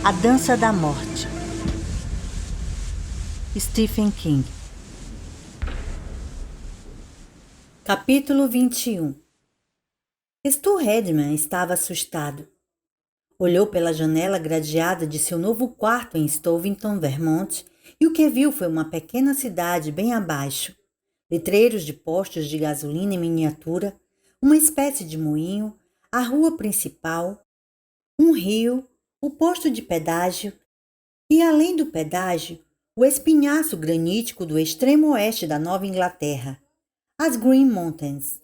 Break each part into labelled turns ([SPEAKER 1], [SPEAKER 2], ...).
[SPEAKER 1] A Dança da Morte. Stephen King. Capítulo 21. Stu Redman estava assustado. Olhou pela janela gradeada de seu novo quarto em Stovington, Vermont, e o que viu foi uma pequena cidade bem abaixo. Letreiros de postos de gasolina em miniatura, uma espécie de moinho, a rua principal, um rio, o posto de pedágio e, além do pedágio, o espinhaço granítico do extremo oeste da Nova Inglaterra, as Green Mountains.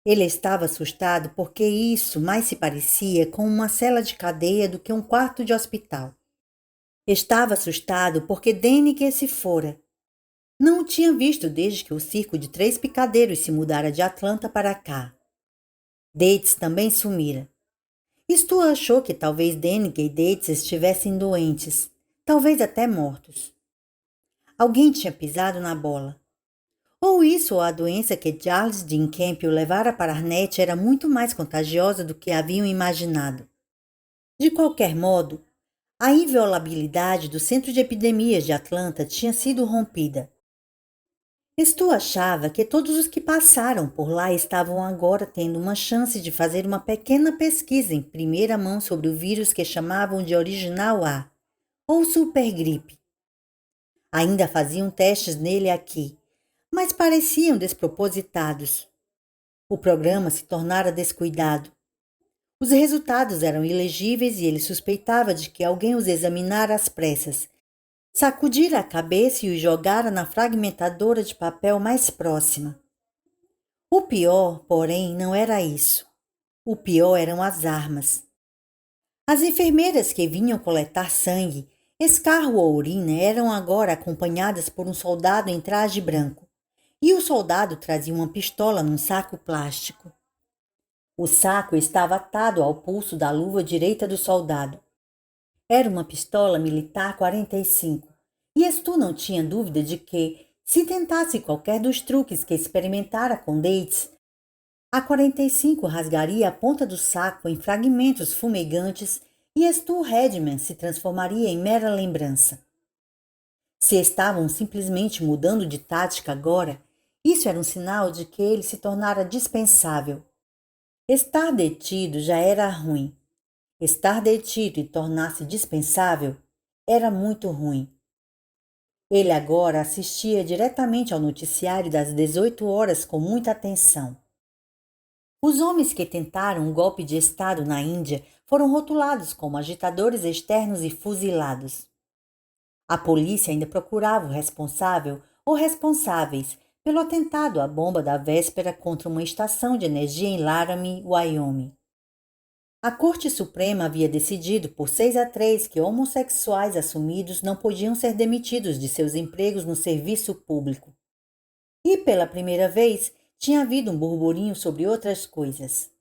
[SPEAKER 1] Ele estava assustado porque isso mais se parecia com uma cela de cadeia do que um quarto de hospital. Estava assustado porque Denneke se fora. Não o tinha visto desde que o circo de 3 picadeiros se mudara de Atlanta para cá. Dates também sumira. Stu achou que talvez Denneke e Dates estivessem doentes, talvez até mortos. Alguém tinha pisado na bola. Ou isso ou a doença que Charles Dean Campbell levara para Arnett era muito mais contagiosa do que haviam imaginado. De qualquer modo, a inviolabilidade do Centro de Epidemias de Atlanta tinha sido rompida. Stu achava que todos os que passaram por lá estavam agora tendo uma chance de fazer uma pequena pesquisa em primeira mão sobre o vírus que chamavam de Original A, ou supergripe. Ainda faziam testes nele aqui, mas pareciam despropositados. O programa se tornara descuidado. Os resultados eram ilegíveis e ele suspeitava de que alguém os examinara às pressas, sacudira a cabeça e os jogara na fragmentadora de papel mais próxima. O pior, porém, não era isso. O pior eram as armas. As enfermeiras que vinham coletar sangue, escarro ou urina eram agora acompanhadas por um soldado em traje branco, e o soldado trazia uma pistola num saco plástico. O saco estava atado ao pulso da luva direita do soldado. Era uma pistola militar 45, e Stu não tinha dúvida de que, se tentasse qualquer dos truques que experimentara com Dates, a 45 rasgaria a ponta do saco em fragmentos fumegantes e Stu Redman se transformaria em mera lembrança. Se estavam simplesmente mudando de tática agora, isso era um sinal de que ele se tornara dispensável. Estar detido já era ruim. Estar detido e tornar-se dispensável era muito ruim. Ele agora assistia diretamente ao noticiário das 18 horas com muita atenção. Os homens que tentaram um golpe de Estado na Índia foram rotulados como agitadores externos e fuzilados. A polícia ainda procurava o responsável ou responsáveis pelo atentado à bomba da véspera contra uma estação de energia em Laramie, Wyoming. A Corte Suprema havia decidido por 6-3 que homossexuais assumidos não podiam ser demitidos de seus empregos no serviço público. E, pela primeira vez, tinha havido um burburinho sobre outras coisas.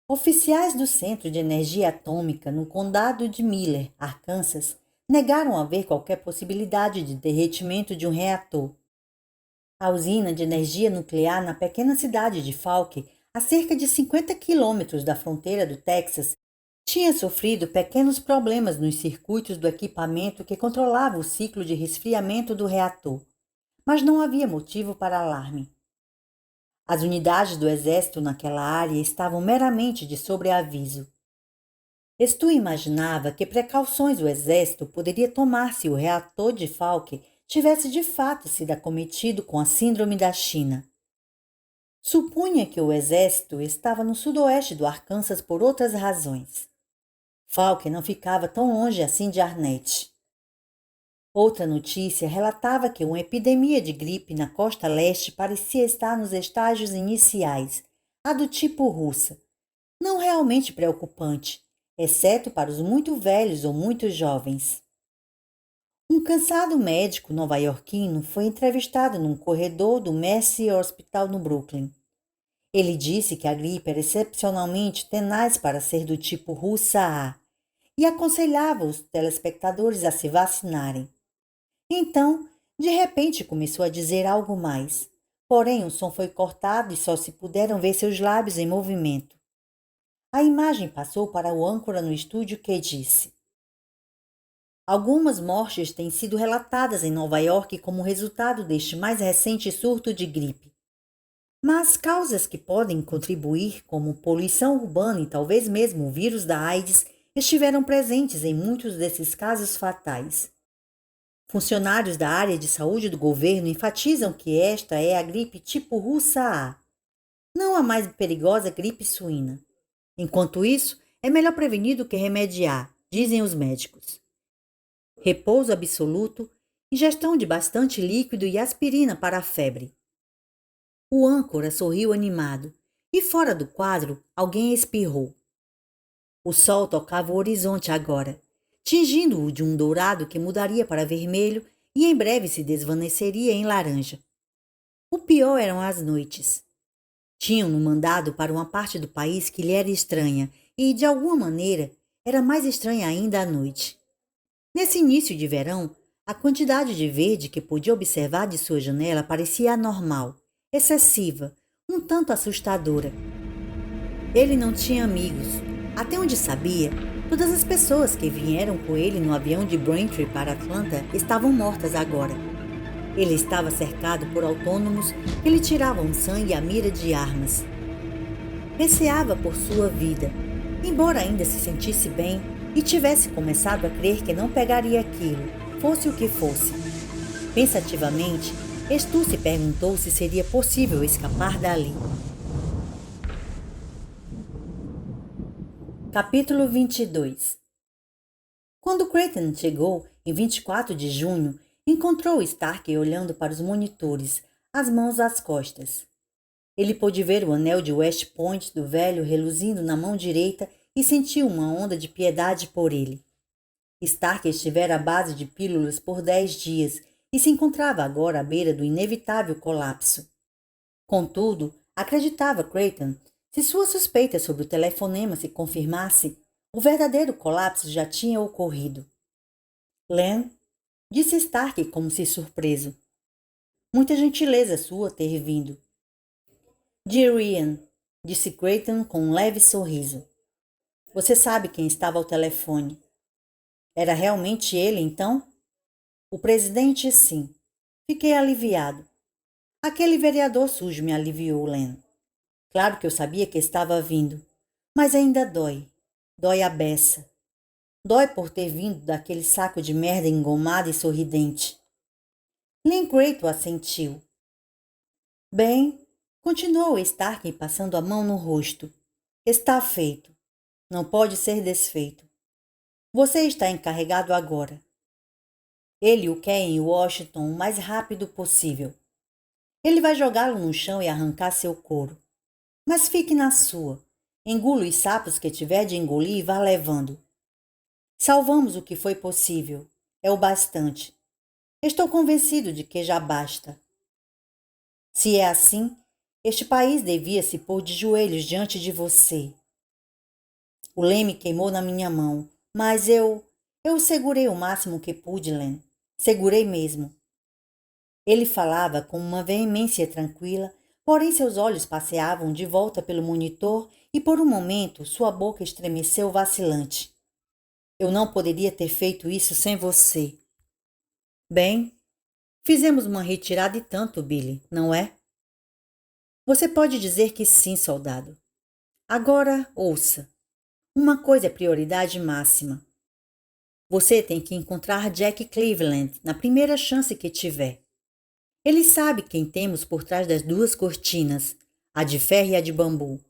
[SPEAKER 1] Oficiais do Centro de Energia Atômica no condado de Miller, Arkansas, negaram haver qualquer possibilidade de derretimento de um reator. A usina de energia nuclear na pequena cidade de Falk, a cerca de 50 quilômetros da fronteira do Texas, tinha sofrido pequenos problemas nos circuitos do equipamento que controlava o ciclo de resfriamento do reator, mas não havia motivo para alarme. As unidades do exército naquela área estavam meramente de sobreaviso. Stu imaginava que precauções o exército poderia tomar se o reator de Falk tivesse de fato sido acometido com a síndrome da China. Supunha que o exército estava no sudoeste do Arkansas por outras razões. Falk não ficava tão longe assim de Arnett. Outra notícia relatava que uma epidemia de gripe na costa leste parecia estar nos estágios iniciais, a do tipo russa, não realmente preocupante, exceto para os muito velhos ou muito jovens. Um cansado médico nova-iorquino foi entrevistado num corredor do Mercy Hospital no Brooklyn. Ele disse que a gripe era excepcionalmente tenaz para ser do tipo russa A e aconselhava os telespectadores a se vacinarem. Então, de repente começou a dizer algo mais, porém o som foi cortado e só se puderam ver seus lábios em movimento. A imagem passou para o âncora no estúdio que disse: Algumas mortes têm sido relatadas em Nova York como resultado deste mais recente surto de gripe. Mas causas que podem contribuir, como poluição urbana e talvez mesmo o vírus da AIDS, estiveram presentes em muitos desses casos fatais. Funcionários da área de saúde do governo enfatizam que esta é a gripe tipo russa A, não a mais perigosa gripe suína. Enquanto isso, é melhor prevenir do que remediar, dizem os médicos. Repouso absoluto, ingestão de bastante líquido e aspirina para a febre. O âncora sorriu animado, e fora do quadro alguém espirrou. O sol tocava o horizonte agora, tingindo-o de um dourado que mudaria para vermelho e em breve se desvaneceria em laranja. O pior eram as noites. Tinham-no mandado para uma parte do país que lhe era estranha e, de alguma maneira, era mais estranha ainda a noite. Nesse início de verão, a quantidade de verde que podia observar de sua janela parecia anormal, excessiva, um tanto assustadora. Ele não tinha amigos. Até onde sabia, todas as pessoas que vieram com ele no avião de Braintree para Atlanta estavam mortas agora. Ele estava cercado por autônomos que lhe tiravam sangue à mira de armas. Receava por sua vida, embora ainda se sentisse bem e tivesse começado a crer que não pegaria aquilo, fosse o que fosse. Pensativamente, Stu se perguntou se seria possível escapar dali. Capítulo 22. Quando Creighton chegou, em 24 de junho, encontrou Stark olhando para os monitores, as mãos às costas. Ele pôde ver o anel de West Point do velho reluzindo na mão direita e sentiu uma onda de piedade por ele. Stark estivera à base de pílulas por 10 dias e se encontrava agora à beira do inevitável colapso. Contudo, acreditava Creighton, se sua suspeita sobre o telefonema se confirmasse, o verdadeiro colapso já tinha ocorrido. Len, disse Stark como se surpreso. Muita gentileza sua ter vindo. Dear Ian, disse Creighton com um leve sorriso. Você sabe quem estava ao telefone. Era realmente ele, então? O presidente, sim. Fiquei aliviado. Aquele vereador sujo me aliviou, Len. Claro que eu sabia que estava vindo, mas ainda dói. Dói a beça. Dói por ter vindo daquele saco de merda engomado e sorridente. Len Creighton assentiu. Bem, continuou Stark passando a mão no rosto. Está feito. Não pode ser desfeito. Você está encarregado agora. Ele o quer em Washington o mais rápido possível. Ele vai jogá-lo no chão e arrancar seu couro. Mas fique na sua. Engula os sapos que tiver de engolir e vá levando. Salvamos o que foi possível. É o bastante. Estou convencido de que já basta. Se é assim, este país devia se pôr de joelhos diante de você. O leme queimou na minha mão, mas eu o segurei o máximo que pude, Len. Segurei mesmo. Ele falava com uma veemência tranquila, porém seus olhos passeavam de volta pelo monitor e por um momento sua boca estremeceu vacilante. Eu não poderia ter feito isso sem você. Bem, fizemos uma retirada e tanto, Billy, não é? Você pode dizer que sim, soldado. Agora, ouça. Uma coisa é prioridade máxima. Você tem que encontrar Jack Cleveland na primeira chance que tiver. Ele sabe quem temos por trás das duas cortinas, a de ferro e a de bambu.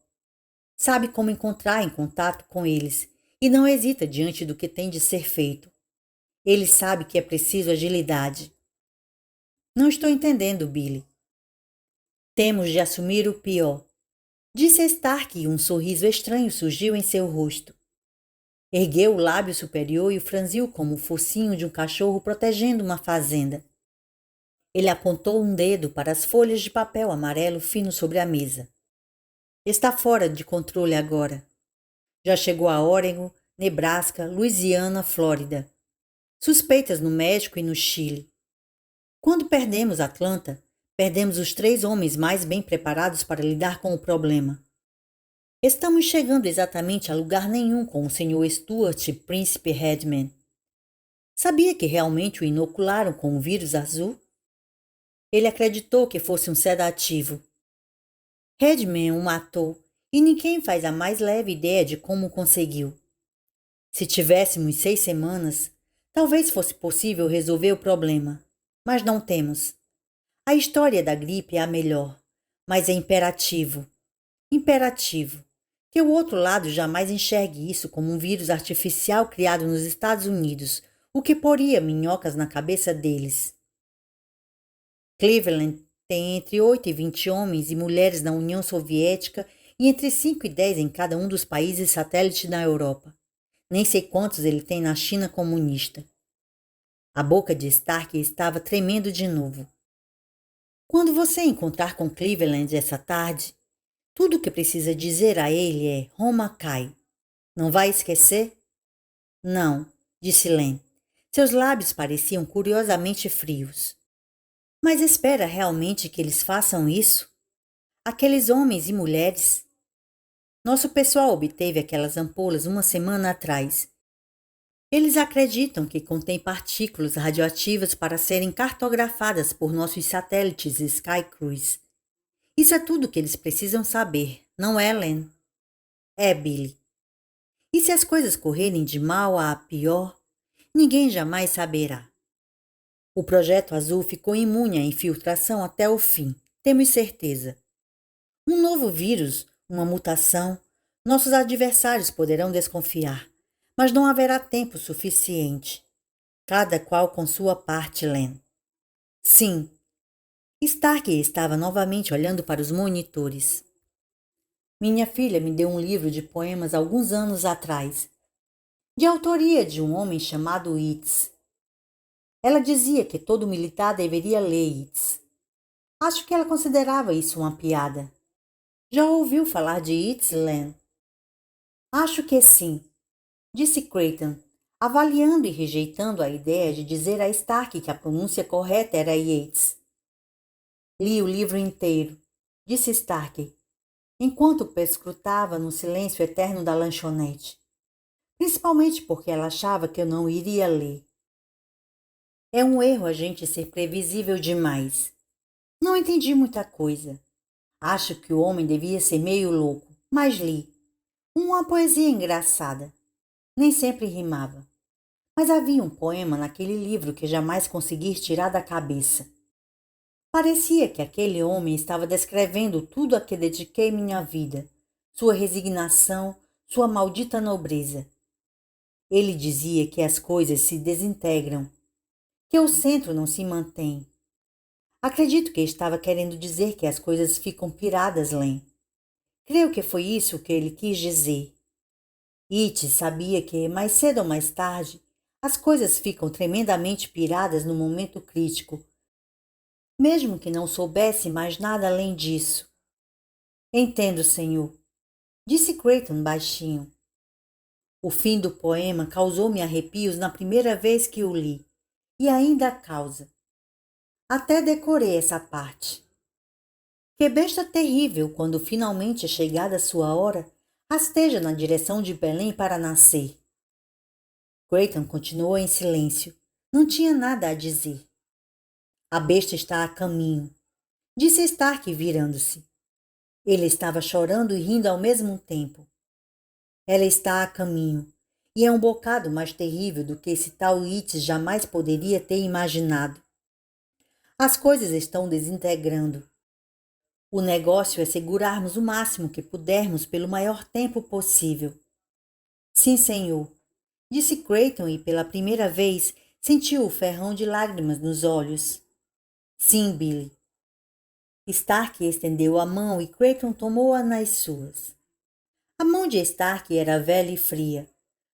[SPEAKER 1] Sabe como entrar em contato com eles e não hesita diante do que tem de ser feito. Ele sabe que é preciso agilidade. Não estou entendendo, Billy. Temos de assumir o pior. Disse Stark e um sorriso estranho surgiu em seu rosto. Ergueu o lábio superior e o franziu como o focinho de um cachorro protegendo uma fazenda. Ele apontou um dedo para as folhas de papel amarelo fino sobre a mesa. Está fora de controle agora. Já chegou a Oregon, Nebraska, Louisiana, Flórida. Suspeitas no México e no Chile. Quando perdemos Atlanta, perdemos os 3 homens mais bem preparados para lidar com o problema. Estamos chegando exatamente a lugar nenhum com o Sr. Stuart e Príncipe Redman. Sabia que realmente o inocularam com o vírus azul? Ele acreditou que fosse um sedativo. Redman o matou e ninguém faz a mais leve ideia de como conseguiu. Se tivéssemos 6 semanas, talvez fosse possível resolver o problema, mas não temos. A história da gripe é a melhor, mas é imperativo, que o outro lado jamais enxergue isso como um vírus artificial criado nos Estados Unidos, o que poria minhocas na cabeça deles. Cleveland tem entre 8 e 20 homens e mulheres na União Soviética e entre 5 e 10 em cada um dos países satélites na Europa. Nem sei quantos ele tem na China comunista. A boca de Stark estava tremendo de novo. Quando você encontrar com Cleveland essa tarde, tudo o que precisa dizer a ele é Roma cai. Não vai esquecer? Não, disse Len. Seus lábios pareciam curiosamente frios. Mas espera realmente que eles façam isso? Aqueles homens e mulheres? Nosso pessoal obteve aquelas ampolas uma semana atrás. Eles acreditam que contém partículas radioativas para serem cartografadas por nossos satélites Sky Cruise. Isso é tudo que eles precisam saber, não é, Len? É, Billy. E se as coisas correrem de mal a pior, ninguém jamais saberá. O Projeto Azul ficou imune à infiltração até o fim, temos certeza. Um novo vírus, uma mutação, nossos adversários poderão desconfiar, mas não haverá tempo suficiente. Cada qual com sua parte, Len. Sim. Stark estava novamente olhando para os monitores. Minha filha me deu um livro de poemas alguns anos atrás, de autoria de um homem chamado Yeats. Ela dizia que todo militar deveria ler Yeats. Acho que ela considerava isso uma piada. Já ouviu falar de Yeats, Len? Acho que sim, disse Creighton, avaliando e rejeitando a ideia de dizer a Stark que a pronúncia correta era Yeats. Li o livro inteiro, disse Stark, enquanto perscrutava no silêncio eterno da lanchonete, principalmente porque ela achava que eu não iria ler. É um erro a gente ser previsível demais. Não entendi muita coisa. Acho que o homem devia ser meio louco, mas li. Uma poesia engraçada. Nem sempre rimava. Mas havia um poema naquele livro que jamais consegui tirar da cabeça. Parecia que aquele homem estava descrevendo tudo a que dediquei minha vida, sua resignação, sua maldita nobreza. Ele dizia que as coisas se desintegram, que o centro não se mantém. Acredito que estava querendo dizer que as coisas ficam piradas, Len. Creio que foi isso que ele quis dizer. It sabia que, mais cedo ou mais tarde, as coisas ficam tremendamente piradas no momento crítico, mesmo que não soubesse mais nada além disso. Entendo, senhor, disse Creighton baixinho. O fim do poema causou-me arrepios na primeira vez que o li, e ainda causa. Até decorei essa parte. Que besta terrível quando finalmente chegada a sua hora, rasteja na direção de Belém para nascer. Creighton continuou em silêncio. Não tinha nada a dizer. A besta está a caminho, disse Stark virando-se. Ele estava chorando e rindo ao mesmo tempo. Ela está a caminho, e é um bocado mais terrível do que esse tal Yeats jamais poderia ter imaginado. As coisas estão desintegrando. O negócio é segurarmos o máximo que pudermos pelo maior tempo possível. Sim, senhor, disse Creighton e pela primeira vez sentiu o ferrão de lágrimas nos olhos. Sim, Billy. Stark estendeu a mão e Creighton tomou-a nas suas. A mão de Stark era velha e fria,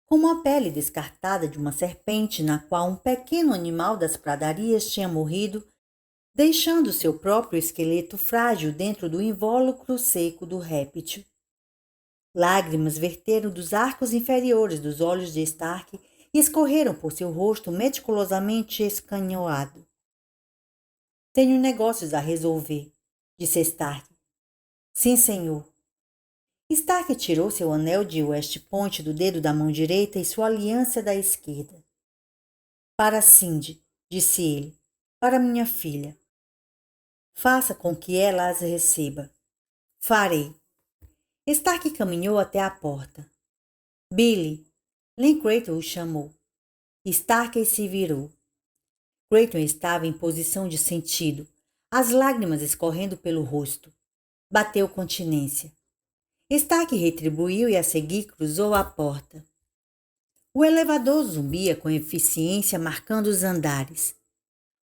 [SPEAKER 1] como a pele descartada de uma serpente na qual um pequeno animal das pradarias tinha morrido, deixando seu próprio esqueleto frágil dentro do invólucro seco do réptil. Lágrimas verteram dos arcos inferiores dos olhos de Stark e escorreram por seu rosto meticulosamente escanhoado. Tenho negócios a resolver, disse Stark. Sim, senhor. Stark tirou seu anel de West Point do dedo da mão direita e sua aliança da esquerda. Para Cindy, disse ele, para minha filha. Faça com que ela as receba. Farei. Stark caminhou até a porta. Billy, Len Creighton o chamou. Stark se virou. Creighton estava em posição de sentido, as lágrimas escorrendo pelo rosto. Bateu continência. Stark retribuiu e a seguir cruzou a porta. O elevador zumbia com eficiência marcando os andares.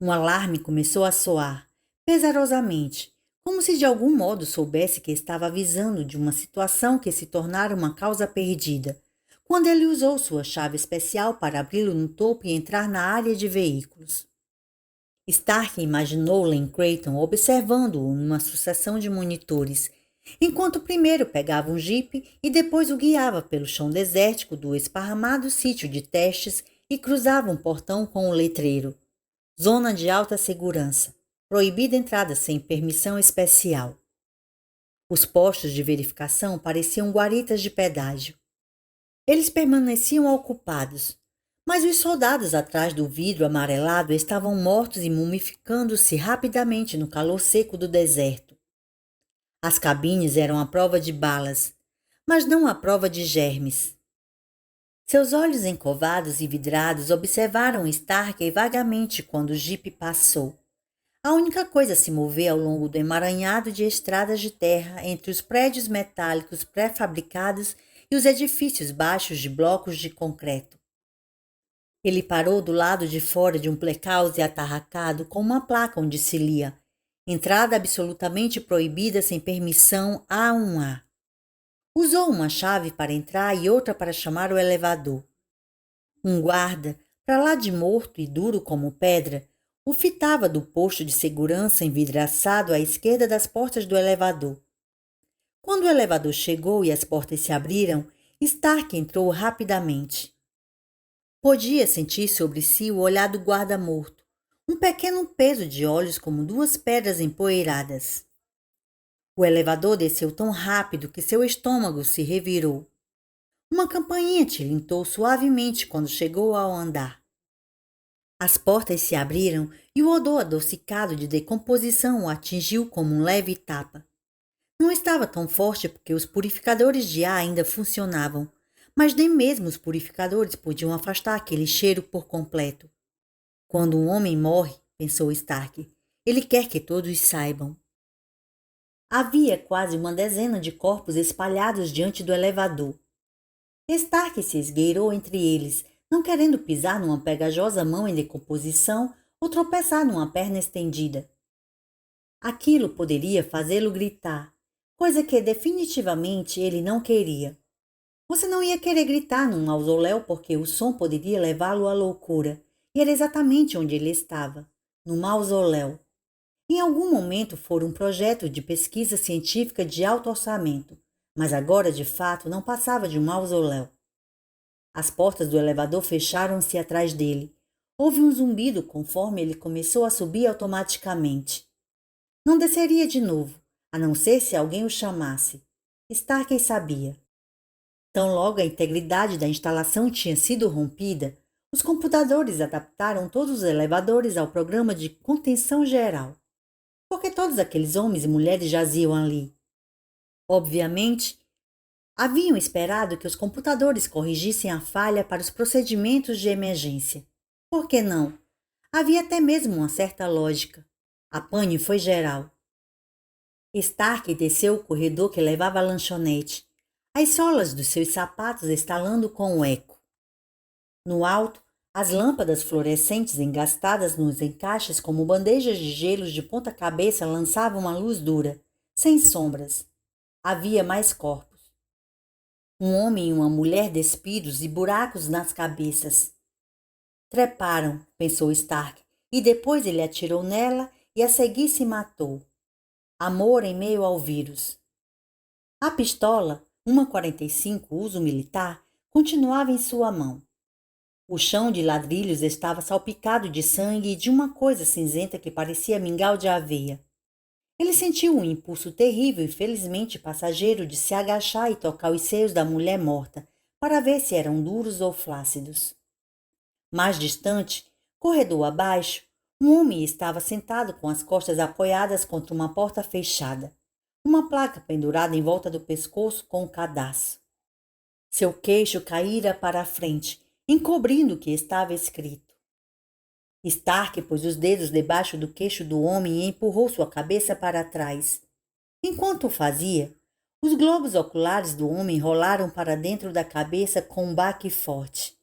[SPEAKER 1] Um alarme começou a soar, pesarosamente, como se de algum modo soubesse que estava avisando de uma situação que se tornara uma causa perdida, quando ele usou sua chave especial para abri-lo no topo e entrar na área de veículos. Stark imaginou Len Creighton observando-o numa sucessão de monitores, enquanto primeiro pegava um jipe e depois o guiava pelo chão desértico do esparramado sítio de testes e cruzava um portão com o letreiro. Zona de alta segurança. Proibida entrada sem permissão especial. Os postos de verificação pareciam guaritas de pedágio. Eles permaneciam ocupados, mas os soldados atrás do vidro amarelado estavam mortos e mumificando-se rapidamente no calor seco do deserto. As cabines eram à prova de balas, mas não à prova de germes. Seus olhos encovados e vidrados observaram Stark vagamente quando o jipe passou. A única coisa a se mover ao longo do emaranhado de estradas de terra entre os prédios metálicos pré-fabricados e os edifícios baixos de blocos de concreto. Ele parou do lado de fora de um plecause atarracado com uma placa onde se lia entrada absolutamente proibida sem permissão A1A. Usou uma chave para entrar e outra para chamar o elevador. Um guarda, para lá de morto e duro como pedra, o fitava do posto de segurança envidraçado à esquerda das portas do elevador. Quando o elevador chegou e as portas se abriram, Stark entrou rapidamente. Podia sentir sobre si o olhar do guarda morto, um pequeno peso de olhos como duas pedras empoeiradas. O elevador desceu tão rápido que seu estômago se revirou. Uma campainha tilintou suavemente quando chegou ao andar. As portas se abriram e o odor adocicado de decomposição o atingiu como um leve tapa. Não estava tão forte porque os purificadores de ar ainda funcionavam, mas nem mesmo os purificadores podiam afastar aquele cheiro por completo. Quando um homem morre, pensou Stark, ele quer que todos saibam. Havia quase uma dezena de corpos espalhados diante do elevador. Stark se esgueirou entre eles, não querendo pisar numa pegajosa mão em decomposição ou tropeçar numa perna estendida. Aquilo poderia fazê-lo gritar, coisa que definitivamente ele não queria. Você não ia querer gritar num mausoléu porque o som poderia levá-lo à loucura, e era exatamente onde ele estava, no mausoléu. Em algum momento fora um projeto de pesquisa científica de alto orçamento, mas agora de fato não passava de um mausoléu. As portas do elevador fecharam-se atrás dele. Houve um zumbido conforme ele começou a subir automaticamente. Não desceria de novo, a não ser se alguém o chamasse. Stark sabia. Tão logo a integridade da instalação tinha sido rompida, os computadores adaptaram todos os elevadores ao programa de contenção geral. Porque todos aqueles homens e mulheres jaziam ali. Obviamente, haviam esperado que os computadores corrigissem a falha para os procedimentos de emergência. Por que não? Havia até mesmo uma certa lógica. A pane foi geral. Stark desceu o corredor que levava à lanchonete, as solas dos seus sapatos estalando com o eco. No alto, as lâmpadas fluorescentes engastadas nos encaixes como bandejas de gelos de ponta cabeça lançavam uma luz dura, sem sombras. Havia mais corpos. Um homem e uma mulher despidos e buracos nas cabeças. Treparam, pensou Stark, e depois ele atirou nela e a seguir se matou. Amor em meio ao vírus. A pistola, uma 45 uso militar, continuava em sua mão. O chão de ladrilhos estava salpicado de sangue e de uma coisa cinzenta que parecia mingau de aveia. Ele sentiu um impulso terrível e felizmente passageiro de se agachar e tocar os seios da mulher morta, para ver se eram duros ou flácidos. Mais distante, Corredor abaixo, um homem estava sentado com as costas apoiadas contra uma porta fechada, uma placa pendurada em volta do pescoço com um cadastro. Seu queixo caíra para a frente, encobrindo o que estava escrito. Stark pôs os dedos debaixo do queixo do homem e empurrou sua cabeça para trás. Enquanto o fazia, os globos oculares do homem rolaram para dentro da cabeça com um baque forte.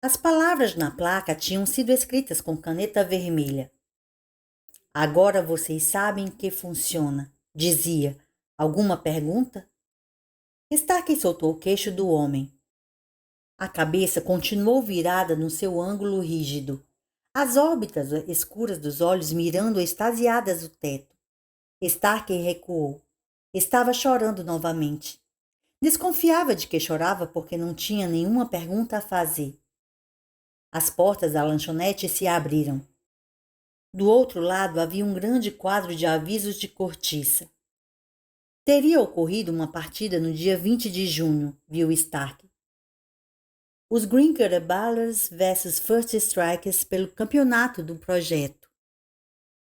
[SPEAKER 1] As palavras na placa tinham sido escritas com caneta vermelha. Agora vocês sabem que funciona, dizia. Alguma pergunta? Stark soltou o queixo do homem. A cabeça continuou virada no seu ângulo rígido, as órbitas escuras dos olhos mirando extasiadas o teto. Stark recuou. Estava chorando novamente. Desconfiava de que chorava porque não tinha nenhuma pergunta a fazer. As portas da lanchonete se abriram. Do outro lado havia um grande quadro de avisos de cortiça. Teria ocorrido uma partida no dia 20 de junho, viu Stark. Os Green Ballers vs First Strikers pelo campeonato do projeto.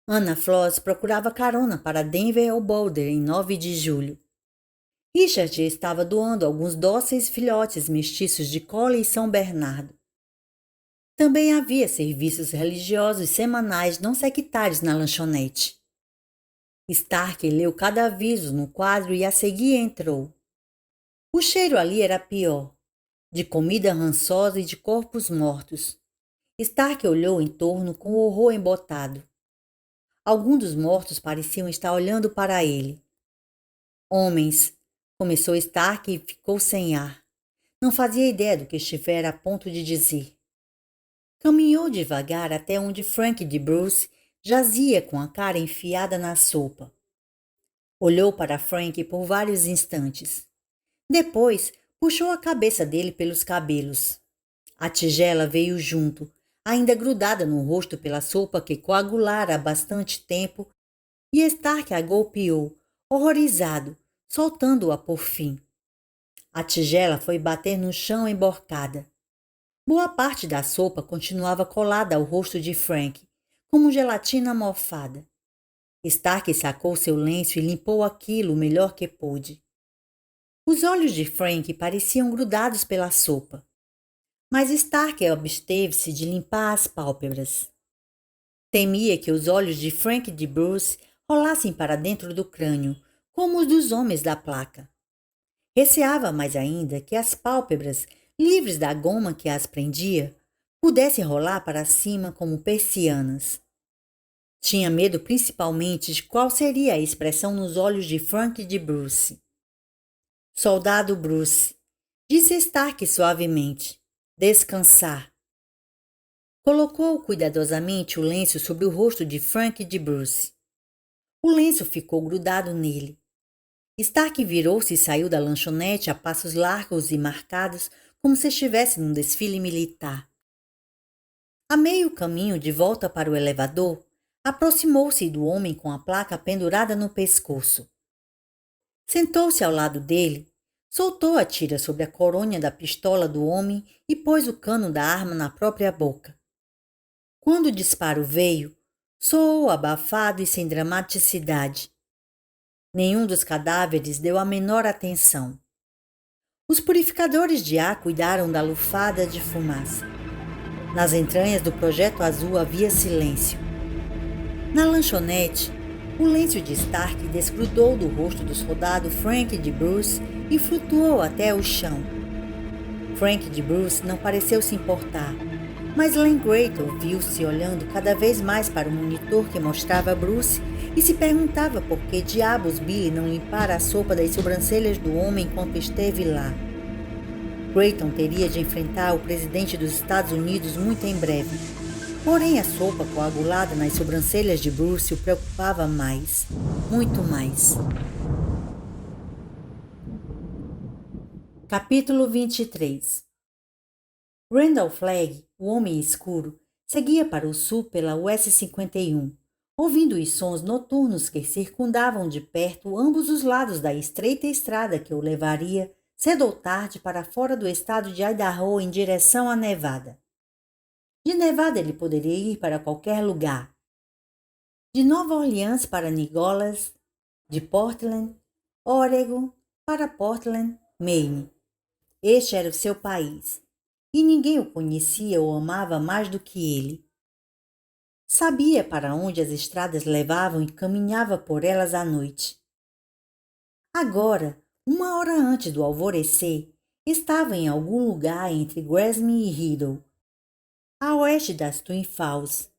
[SPEAKER 1] Anna Floss procurava carona para Denver ou Boulder em 9 de julho. Richard estava doando alguns dóceis filhotes mestiços de Collie e São Bernardo. Também havia serviços religiosos semanais não sectários na lanchonete. Stark leu cada aviso no quadro e a seguir entrou. O cheiro ali era pior, de comida rançosa e de corpos mortos. Stark olhou em torno com horror embotado. Alguns dos mortos pareciam estar olhando para ele. Homens, começou Stark e ficou sem ar. Não fazia ideia do que estivera a ponto de dizer. Caminhou devagar até onde Frank de Bruce jazia com a cara enfiada na sopa. Olhou para Frank por vários instantes. Depois, puxou a cabeça dele pelos cabelos. A tigela veio junto, ainda grudada no rosto pela sopa que coagulara há bastante tempo, e Stark a golpeou, horrorizado, soltando-a por fim. A tigela foi bater no chão emborcada. Boa parte da sopa continuava colada ao rosto de Frank, como gelatina mofada. Stark sacou seu lenço e limpou aquilo o melhor que pôde. Os olhos de Frank pareciam grudados pela sopa, mas Stark absteve-se de limpar as pálpebras. Temia que os olhos de Frank de Bruce rolassem para dentro do crânio, como os dos homens da placa. Receava mais ainda que as pálpebras, livres da goma que as prendia, pudessem rolar para cima como persianas. Tinha medo principalmente de qual seria a expressão nos olhos de Frank de Bruce. Soldado Bruce, disse Stark suavemente, descansar. Colocou cuidadosamente o lenço sobre o rosto de Frank de Bruce. O lenço ficou grudado nele. Stark virou-se e saiu da lanchonete a passos largos e marcados, como se estivesse num desfile militar. A meio caminho de volta para o elevador, aproximou-se do homem com a placa pendurada no pescoço. Sentou-se ao lado dele, soltou a tira sobre a coronha da pistola do homem e pôs o cano da arma na própria boca. Quando o disparo veio, soou abafado e sem dramaticidade. Nenhum dos cadáveres deu a menor atenção. Os purificadores de ar cuidaram da lufada de fumaça. Nas entranhas do Projeto Azul havia silêncio. Na lanchonete, o lenço de Stark desgrudou do rosto do soldado Frank de Bruce e flutuou até o chão. Frank de Bruce não pareceu se importar, mas Len Grayton viu-se olhando cada vez mais para o monitor que mostrava Bruce e se perguntava por que diabos Billy não limpara a sopa das sobrancelhas do homem enquanto esteve lá. Grayton teria de enfrentar o presidente dos Estados Unidos muito em breve. Porém, a sopa coagulada nas sobrancelhas de Bruce o preocupava mais, muito mais. Capítulo 23. Randall Flagg, o homem escuro, seguia para o sul pela US 51, ouvindo os sons noturnos que circundavam de perto ambos os lados da estreita estrada que o levaria, cedo ou tarde, para fora do estado de Idaho em direção a Nevada. De Nevada ele poderia ir para qualquer lugar. De Nova Orleans para Nikolas, de Portland, Oregon para Portland, Maine. Este era o seu país, e ninguém o conhecia ou amava mais do que ele. Sabia para onde as estradas levavam e caminhava por elas à noite. Agora, 1 hora antes do alvorecer, estava em algum lugar entre Grasmere e Riddle, a oeste das Twin Falls,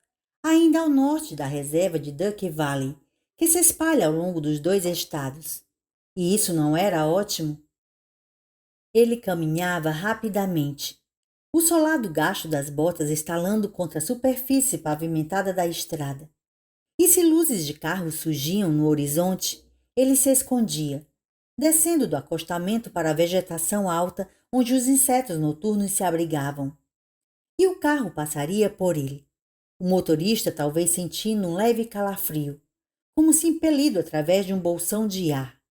[SPEAKER 1] ainda ao norte da reserva de Duck Valley, que se espalha ao longo dos 2 estados. E isso não era ótimo? Ele caminhava rapidamente, o solado gasto das botas estalando contra a superfície pavimentada da estrada. E se luzes de carros surgiam no horizonte, ele se escondia, descendo do acostamento para a vegetação alta onde os insetos noturnos se abrigavam. E o carro passaria por ele, o motorista talvez sentindo um leve calafrio, como se impelido através de um bolsão de ar.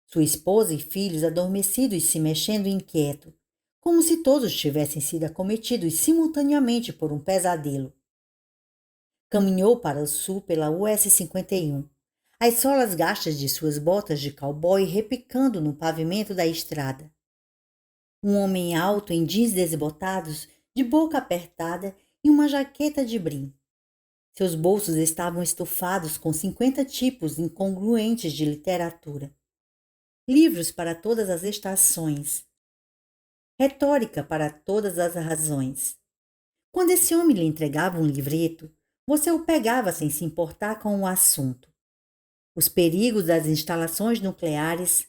[SPEAKER 1] Sua esposa e filhos adormecidos e se mexendo inquieto, como se todos tivessem sido acometidos simultaneamente por um pesadelo. Caminhou para o sul pela US 51, as solas gastas de suas botas de cowboy repicando no pavimento da estrada. Um homem alto em jeans desbotados, de boca apertada e uma jaqueta de brim. Seus bolsos estavam estufados com 50 tipos incongruentes de literatura. Livros para todas as estações. Retórica para todas as razões. Quando esse homem lhe entregava um livreto, você o pegava sem se importar com o assunto. Os perigos das instalações nucleares,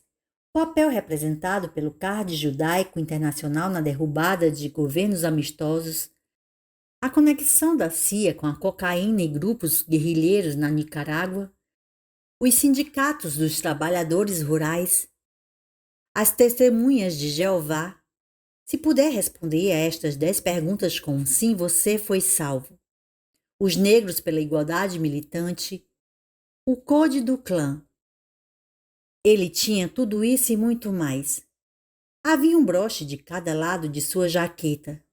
[SPEAKER 1] o papel representado pelo CARD judaico internacional na derrubada de governos amistosos, a conexão da CIA com a cocaína e grupos guerrilheiros na Nicarágua, os sindicatos dos trabalhadores rurais, as testemunhas de Jeová. Se puder responder a estas 10 perguntas com um sim, você foi salvo. Os negros pela igualdade militante, o Code do Clã. Ele tinha tudo isso e muito mais. Havia um broche de cada lado de sua jaqueta.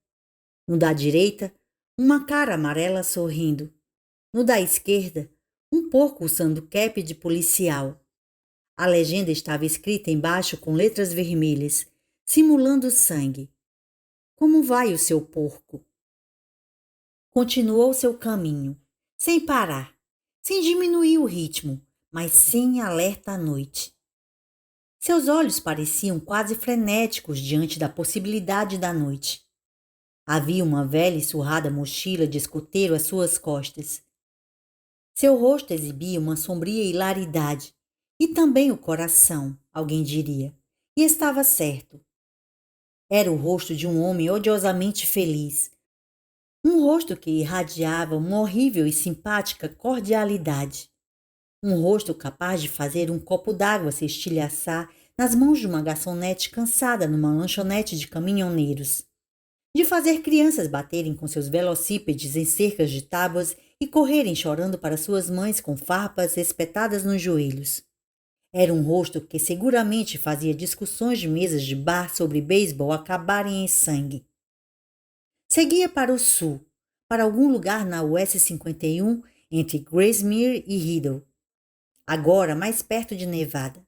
[SPEAKER 1] No da direita, uma cara amarela sorrindo. No da esquerda, um porco usando cap de policial. A legenda estava escrita embaixo com letras vermelhas, simulando sangue. Como vai o seu porco? Continuou seu caminho, sem parar, sem diminuir o ritmo, mas sem alerta à noite. Seus olhos pareciam quase frenéticos diante da possibilidade da noite. Havia uma velha e surrada mochila de escoteiro às suas costas. Seu rosto exibia uma sombria hilaridade, e também o coração, alguém diria, e estava certo. Era o rosto de um homem odiosamente feliz, um rosto que irradiava uma horrível e simpática cordialidade. Um rosto capaz de fazer um copo d'água se estilhaçar nas mãos de uma garçonete cansada numa lanchonete de caminhoneiros. De fazer crianças baterem com seus velocípedes em cercas de tábuas e correrem chorando para suas mães com farpas espetadas nos joelhos. Era um rosto que seguramente fazia discussões de mesas de bar sobre beisebol acabarem em sangue. Seguia para o sul, para algum lugar na US 51, entre Grasmere e Riddle, agora mais perto de Nevada.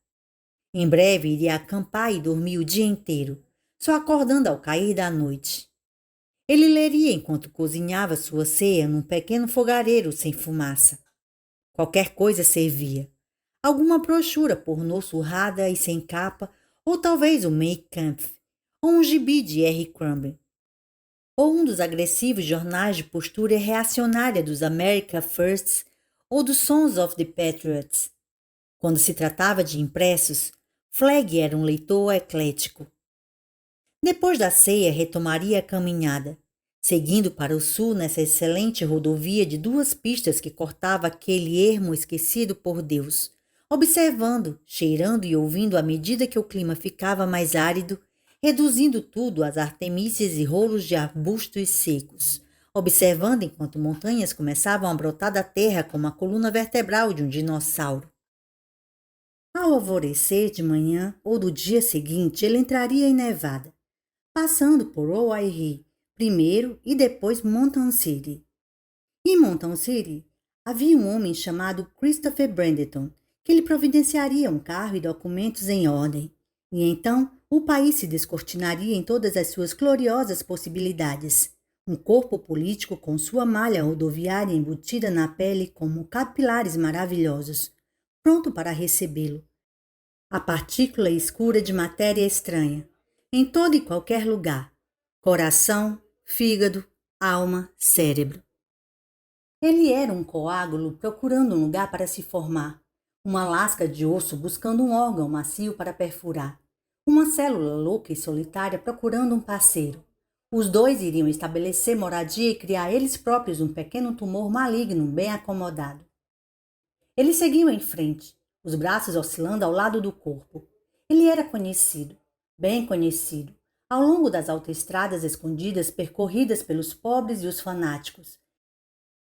[SPEAKER 1] Em breve iria acampar e dormir o dia inteiro, só acordando ao cair da noite. Ele leria enquanto cozinhava sua ceia num pequeno fogareiro sem fumaça. Qualquer coisa servia. Alguma brochura pornô surrada e sem capa, ou talvez o Mein Kampf, ou um gibi de R. Crumb, ou um dos agressivos jornais de postura reacionária dos America Firsts ou dos Sons of the Patriots. Quando se tratava de impressos, Flagg era um leitor eclético. Depois da ceia, retomaria a caminhada, seguindo para o sul nessa excelente rodovia de 2 pistas que cortava aquele ermo esquecido por Deus, observando, cheirando e ouvindo à medida que o clima ficava mais árido, reduzindo tudo às artemísias e rolos de arbustos secos, observando enquanto montanhas começavam a brotar da terra como a coluna vertebral de um dinossauro. Ao alvorecer de manhã ou do dia seguinte, ele entraria em Nevada, passando por Owhyee, primeiro e depois Mountain City. Em Mountain City, havia um homem chamado Christopher Branderton, que lhe providenciaria um carro e documentos em ordem. E então o país se descortinaria em todas as suas gloriosas possibilidades. Um corpo político com sua malha rodoviária embutida na pele como capilares maravilhosos, pronto para recebê-lo. A partícula escura de matéria estranha, em todo e qualquer lugar. Coração, fígado, alma, cérebro. Ele era um coágulo procurando um lugar para se formar, uma lasca de osso buscando um órgão macio para perfurar, uma célula louca e solitária procurando um parceiro. Os dois iriam estabelecer moradia e criar eles próprios um pequeno tumor maligno bem acomodado. Eles seguiam em frente, os braços oscilando ao lado do corpo. Ele era conhecido, bem conhecido, ao longo das autoestradas escondidas percorridas pelos pobres e os fanáticos,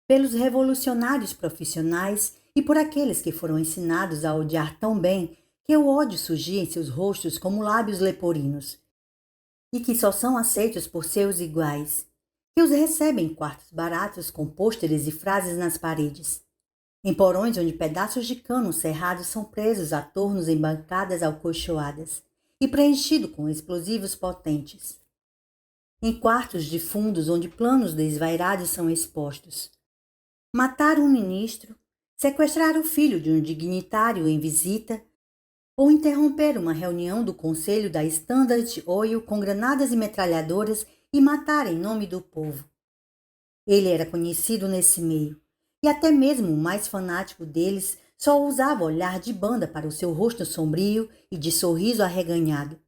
[SPEAKER 1] pelos revolucionários profissionais e por aqueles que foram ensinados a odiar tão bem que o ódio surgia em seus rostos como lábios leporinos, e que só são aceitos por seus iguais, que os recebem em quartos baratos com pôsteres e frases nas paredes, em porões onde pedaços de cano cerrados são presos a tornos em bancadas alcochoadas e preenchido com explosivos potentes, em quartos de fundos onde planos desvairados são expostos. Matar um ministro, sequestrar o filho de um dignitário em visita ou interromper uma reunião do conselho da Standard Oil com granadas e metralhadoras e matar em nome do povo. Ele era conhecido nesse meio, e até mesmo o mais fanático deles só ousava olhar de banda para o seu rosto sombrio e de sorriso arreganhado.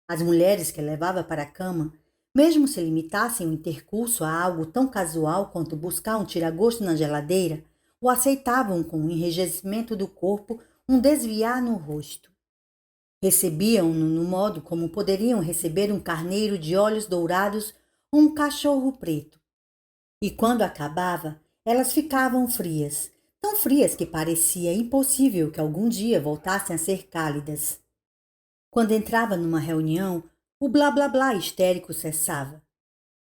[SPEAKER 1] As mulheres que levava para a cama, mesmo se limitassem o intercurso a algo tão casual quanto buscar um tiragosto na geladeira, o aceitavam com um enrijecimento do corpo, um desviar no rosto. Recebiam-no no modo como poderiam receber um carneiro de olhos dourados ou um cachorro preto. E quando acabava, elas ficavam frias, tão frias que parecia impossível que algum dia voltassem a ser cálidas. Quando entrava numa reunião, o blá blá blá histérico cessava.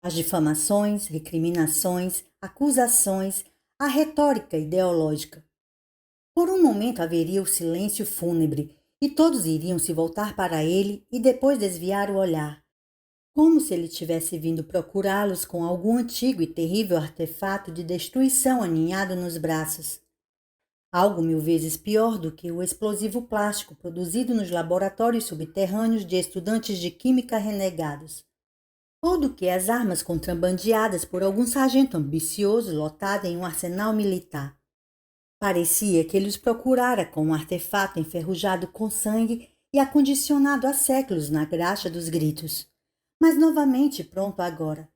[SPEAKER 1] As difamações, recriminações, acusações, a retórica ideológica. Por um momento haveria o silêncio fúnebre e todos iriam se voltar para ele e depois desviar o olhar, como se ele tivesse vindo procurá-los com algum antigo e terrível artefato de destruição aninhado nos braços. Algo 1000 vezes pior do que o explosivo plástico produzido nos laboratórios subterrâneos de estudantes de química renegados, ou do que as armas contrabandeadas por algum sargento ambicioso lotado em um arsenal militar. Parecia que ele os procurara com um artefato enferrujado com sangue e acondicionado há séculos na graxa dos gritos, mas novamente pronto agora,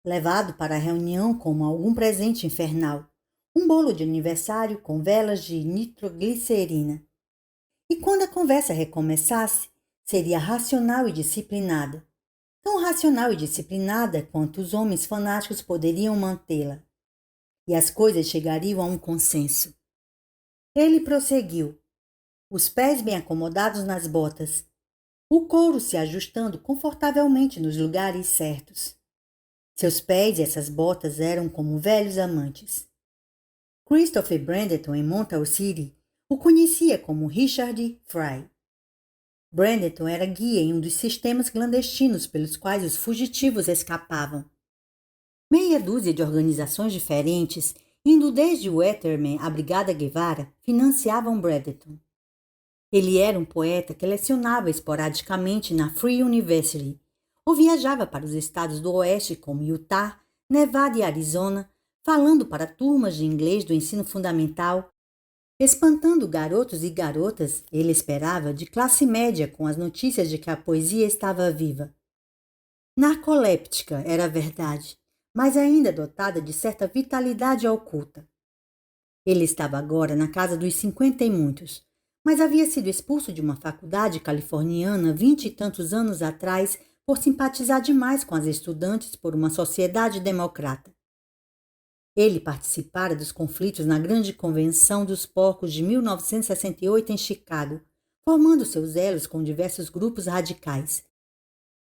[SPEAKER 1] levado para a reunião como algum presente infernal, um bolo de aniversário com velas de nitroglicerina. E quando a conversa recomeçasse, seria racional e disciplinada, tão racional e disciplinada quanto os homens fanáticos poderiam mantê-la. E as coisas chegariam a um consenso. Ele prosseguiu, os pés bem acomodados nas botas, o couro se ajustando confortavelmente nos lugares certos. Seus pés e essas botas eram como velhos amantes. Christopher Branderton, em Mountain City, o conhecia como Richard Fry. Branderton era guia em um dos sistemas clandestinos pelos quais os fugitivos escapavam. Meia dúzia de organizações diferentes, indo desde o Waterman à Brigada Guevara, financiavam Branderton. Ele era um poeta que lecionava esporadicamente na Free University, ou viajava para os estados do oeste como Utah, Nevada e Arizona, falando para turmas de inglês do ensino fundamental, espantando garotos e garotas, ele esperava, de classe média com as notícias de que a poesia estava viva. Narcoléptica era a verdade, mas ainda dotada de certa vitalidade oculta. Ele estava agora na casa dos 50 e muitos, mas havia sido expulso de uma faculdade californiana 20 e tantos anos atrás por simpatizar demais com as estudantes por uma sociedade democrata. Ele participara dos conflitos na Grande Convenção dos Porcos de 1968 em Chicago, formando seus elos com diversos grupos radicais.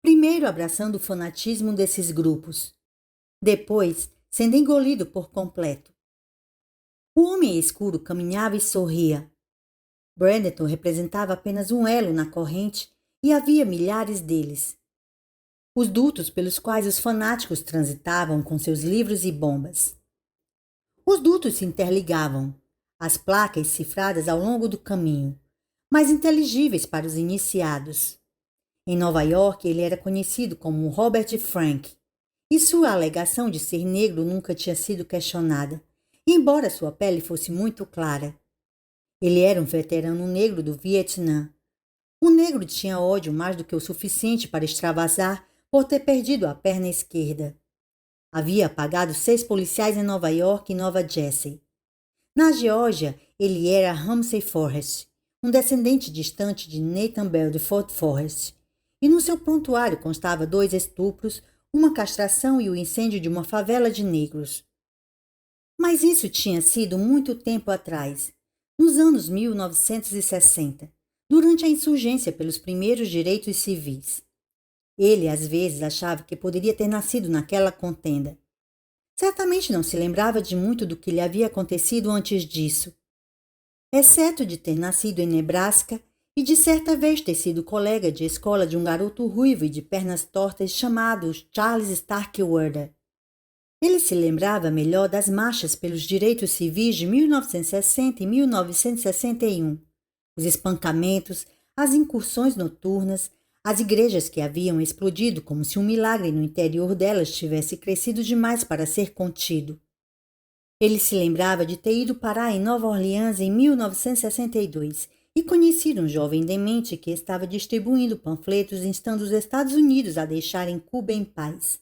[SPEAKER 1] primeiro abraçando o fanatismo desses grupos, depois sendo engolido por completo. O homem escuro caminhava e sorria. Brandenton representava apenas um elo na corrente e havia milhares deles. Os dutos pelos quais os fanáticos transitavam com seus livros e bombas. Os dutos se interligavam, as placas cifradas ao longo do caminho, mas inteligíveis para os iniciados. Em Nova York, ele era conhecido como Robert Frank, e sua alegação de ser negro nunca tinha sido questionada, embora sua pele fosse muito clara. Ele era um veterano negro do Vietnã. O negro tinha ódio mais do que o suficiente para extravasar por ter perdido a perna esquerda. Havia apagado 6 policiais em Nova York e Nova Jersey. Na Geórgia, ele era Ramsey Forrest, um descendente distante de Nathan Bedford Forrest, e no seu prontuário constava 2 estupros, uma castração e o incêndio de uma favela de negros. Mas isso tinha sido muito tempo atrás, nos anos 1960, durante a insurgência pelos primeiros direitos civis. Ele, às vezes, achava que poderia ter nascido naquela contenda. Certamente não se lembrava de muito do que lhe havia acontecido antes disso, exceto de ter nascido em Nebraska e de certa vez ter sido colega de escola de um garoto ruivo e de pernas tortas chamado Charles Starkweather. Ele se lembrava melhor das marchas pelos direitos civis de 1960 e 1961, os espancamentos, as incursões noturnas, as igrejas que haviam explodido como se um milagre no interior delas tivesse crescido demais para ser contido. Ele se lembrava de ter ido parar em Nova Orleans em 1962 e conhecido um jovem demente que estava distribuindo panfletos instando os Estados Unidos a deixarem Cuba em paz.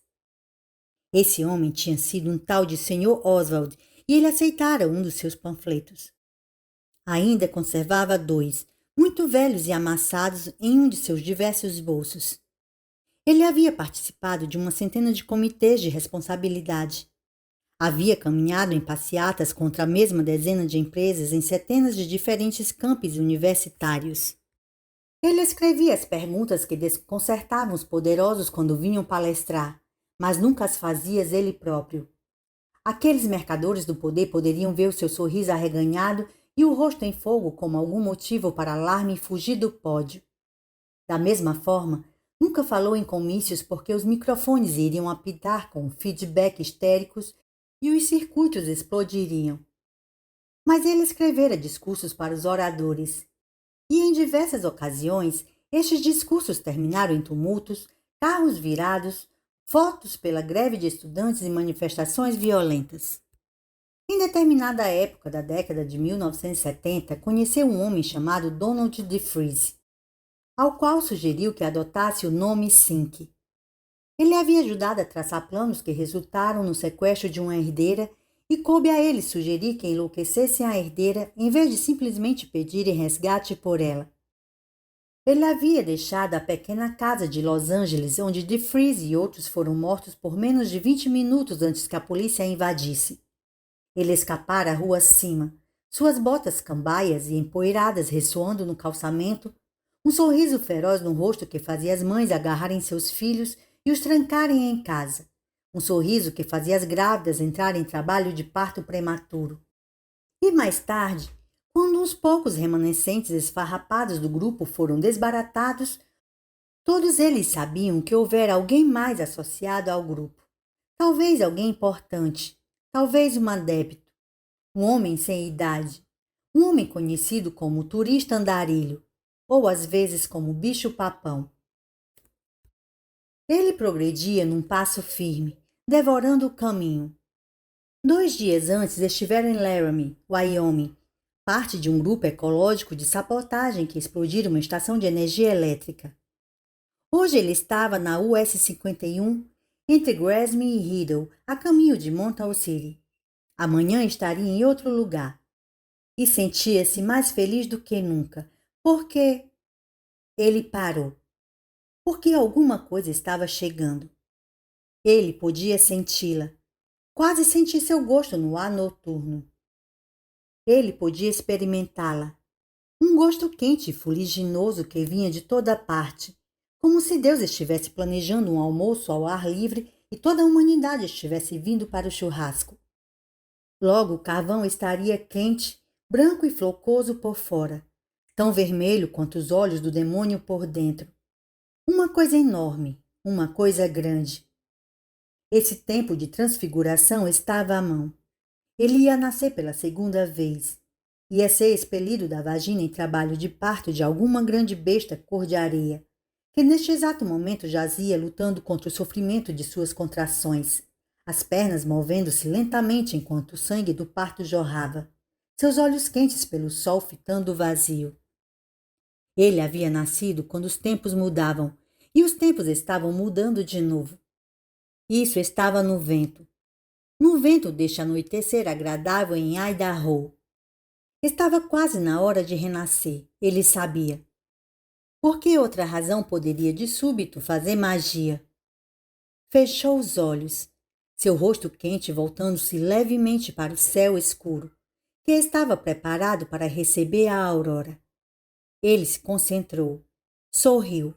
[SPEAKER 1] Esse homem tinha sido um tal de Sr. Oswald e ele aceitara um dos seus panfletos. Ainda conservava 2, muito velhos e amassados em um de seus diversos bolsos. Ele havia participado de uma centena de comitês de responsabilidade. Havia caminhado em passeatas contra a mesma dezena de empresas em centenas de diferentes campos universitários. Ele escrevia as perguntas que desconcertavam os poderosos quando vinham palestrar, mas nunca as fazia ele próprio. Aqueles mercadores do poder poderiam ver o seu sorriso arreganhado e o rosto em fogo como algum motivo para alarme e fugir do pódio. Da mesma forma, nunca falou em comícios porque os microfones iriam apitar com feedback histéricos e os circuitos explodiriam. Mas ele escrevera discursos para os oradores. E em diversas ocasiões, estes discursos terminaram em tumultos, carros virados, votos pela greve de estudantes e manifestações violentas. Em determinada época da década de 1970, conheceu um homem chamado Donald DeFreeze, ao qual sugeriu que adotasse o nome Sink. Ele havia ajudado a traçar planos que resultaram no sequestro de uma herdeira e coube a ele sugerir que enlouquecessem a herdeira em vez de simplesmente pedirem resgate por ela. Ele havia deixado a pequena casa de Los Angeles, onde DeFreeze e outros foram mortos por menos de 20 minutos antes que a polícia a invadisse. Ele escapara a rua acima, suas botas cambaias e empoeiradas ressoando no calçamento, um sorriso feroz no rosto que fazia as mães agarrarem seus filhos e os trancarem em casa, um sorriso que fazia as grávidas entrarem em trabalho de parto prematuro. E mais tarde, quando uns poucos remanescentes esfarrapados do grupo foram desbaratados, todos eles sabiam que houvera alguém mais associado ao grupo. Talvez alguém importante, talvez um adepto, um homem sem idade, um homem conhecido como turista andarilho, ou às vezes como bicho-papão. Ele progredia num passo firme, devorando o caminho. 2 dias antes estivera em Laramie, Wyoming, parte de um grupo ecológico de sabotagem que explodiram uma estação de energia elétrica. Hoje ele estava na US 51, entre Grasmere e Riddle, a caminho de Mountain City. Amanhã estaria em outro lugar. E sentia-se mais feliz do que nunca, porque ele parou. Porque alguma coisa estava chegando. Ele podia senti-la, quase sentir seu gosto no ar noturno. Ele podia experimentá-la. Um gosto quente e fuliginoso que vinha de toda parte, como se Deus estivesse planejando um almoço ao ar livre e toda a humanidade estivesse vindo para o churrasco. Logo o carvão estaria quente, branco e flocoso por fora, tão vermelho quanto os olhos do demônio por dentro. Uma coisa enorme, uma coisa grande. Esse tempo de transfiguração estava à mão. Ele ia nascer pela segunda vez. Ia ser expelido da vagina em trabalho de parto de alguma grande besta cor de areia, que neste exato momento jazia lutando contra o sofrimento de suas contrações, as pernas movendo-se lentamente enquanto o sangue do parto jorrava, seus olhos quentes pelo sol fitando o vazio. Ele havia nascido quando os tempos mudavam, e os tempos estavam mudando de novo. Isso estava no vento. No vento deste anoitecer agradável em Idaho. Estava quase na hora de renascer, ele sabia. Por que outra razão poderia de súbito fazer magia? Fechou os olhos, seu rosto quente voltando-se levemente para o céu escuro, que estava preparado para receber a aurora. Ele se concentrou, sorriu.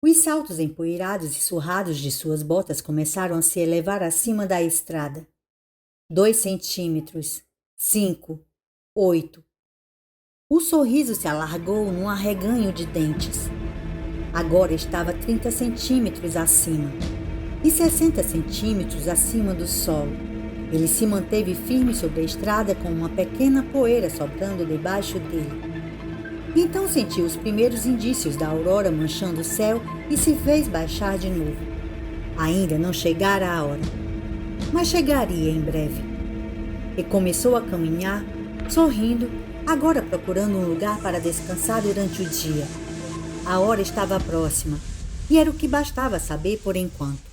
[SPEAKER 1] Os saltos empoeirados e surrados de suas botas começaram a se elevar acima da estrada. 2 centímetros, 5, 8. O sorriso se alargou num arreganho de dentes. Agora estava 30 centímetros acima e 60 centímetros acima do solo. Ele se manteve firme sobre a estrada com uma pequena poeira sobrando debaixo dele. Então sentiu os primeiros indícios da aurora manchando o céu e se fez baixar de novo. Ainda não chegara a hora, mas chegaria em breve. E começou a caminhar, sorrindo, agora procurando um lugar para descansar durante o dia. A hora estava próxima, e era o que bastava saber por enquanto.